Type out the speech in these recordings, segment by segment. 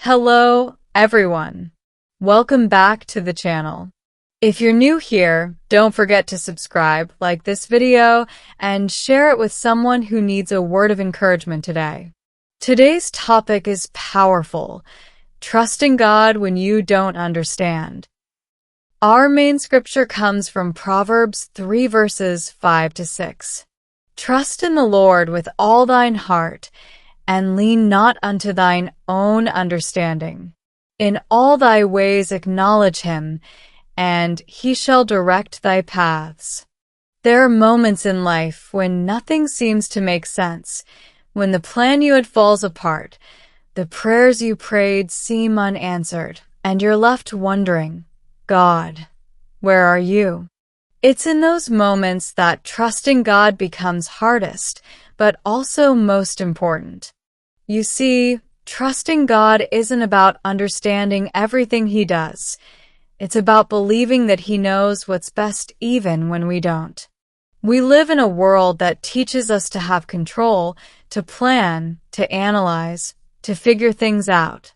Hello, everyone. Welcome back to the channel. If you're new here, don't forget to subscribe, like this video, and share it with someone who needs a word of encouragement today. Today's topic is powerful: trusting God when you don't understand. Our main scripture comes from Proverbs 3 verses 5 to 6. Trust in the Lord with all thine heart, and lean not unto thine own understanding. In all thy ways acknowledge him, and he shall direct thy paths. There are moments in life when nothing seems to make sense, when the plan you had falls apart, the prayers you prayed seem unanswered, and you're left wondering, God, where are you? It's in those moments that trusting God becomes hardest, but also most important. You see, trusting God isn't about understanding everything he does. It's about believing that he knows what's best even when we don't. We live in a world that teaches us to have control, to plan, to analyze, to figure things out.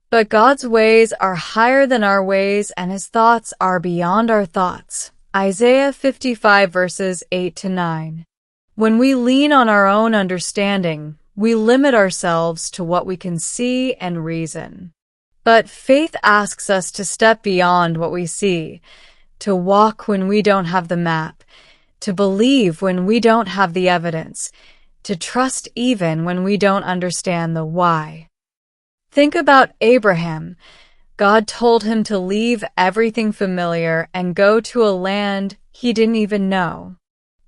But God's ways are higher than our ways, and his thoughts are beyond our thoughts. Isaiah 55 verses 8 to 9. When we lean on our own understanding, we limit ourselves to what we can see and reason. But faith asks us to step beyond what we see, to walk when we don't have the map, to believe when we don't have the evidence, to trust even when we don't understand the why. Think about Abraham. God told him to leave everything familiar and go to a land he didn't even know.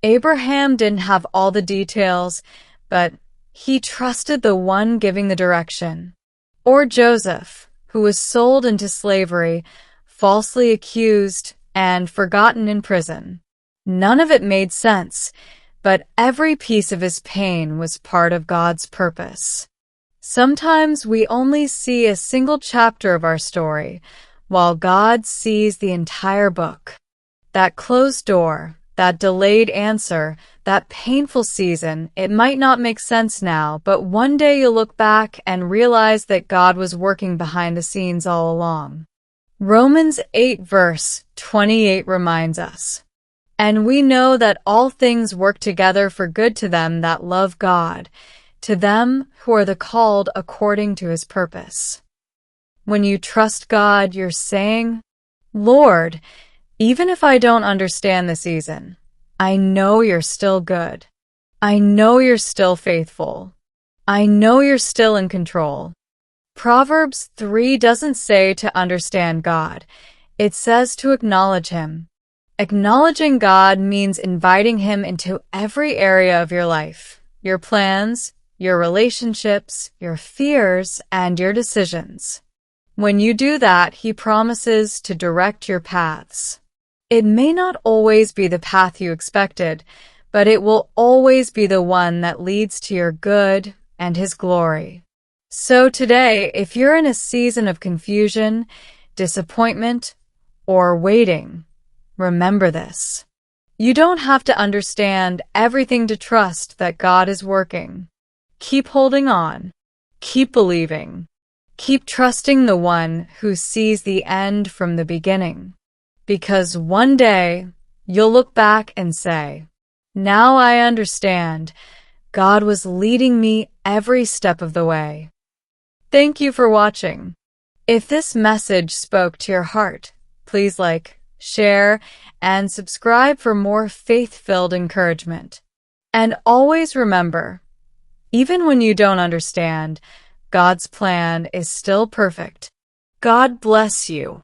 Abraham didn't have all the details, but he trusted the one giving the direction. Or Joseph, who was sold into slavery, falsely accused, and forgotten in prison. None of it made sense, but every piece of his pain was part of God's purpose. Sometimes we only see a single chapter of our story, while God sees the entire book. That closed door, that delayed answer, that painful season, it might not make sense now, but one day you'll look back and realize that God was working behind the scenes all along. Romans 8 verse 28 reminds us, "And we know that all things work together for good to them that love God, to them who are the called according to his purpose." When you trust God, you're saying, "Lord, even if I don't understand the season, I know you're still good. I know you're still faithful. I know you're still in control." Proverbs 3 doesn't say to understand God. It says to acknowledge him. Acknowledging God means inviting him into every area of your life, your plans, your relationships, your fears, and your decisions. When you do that, he promises to direct your paths. It may not always be the path you expected, but it will always be the one that leads to your good and his glory. So today, if you're in a season of confusion, disappointment, or waiting, remember this. You don't have to understand everything to trust that God is working. Keep holding on. Keep believing. Keep trusting the one who sees the end from the beginning. Because one day, you'll look back and say, "Now I understand. God was leading me every step of the way." Thank you for watching. If this message spoke to your heart, please like, share, and subscribe for more faith-filled encouragement. And always remember, even when you don't understand, God's plan is still perfect. God bless you.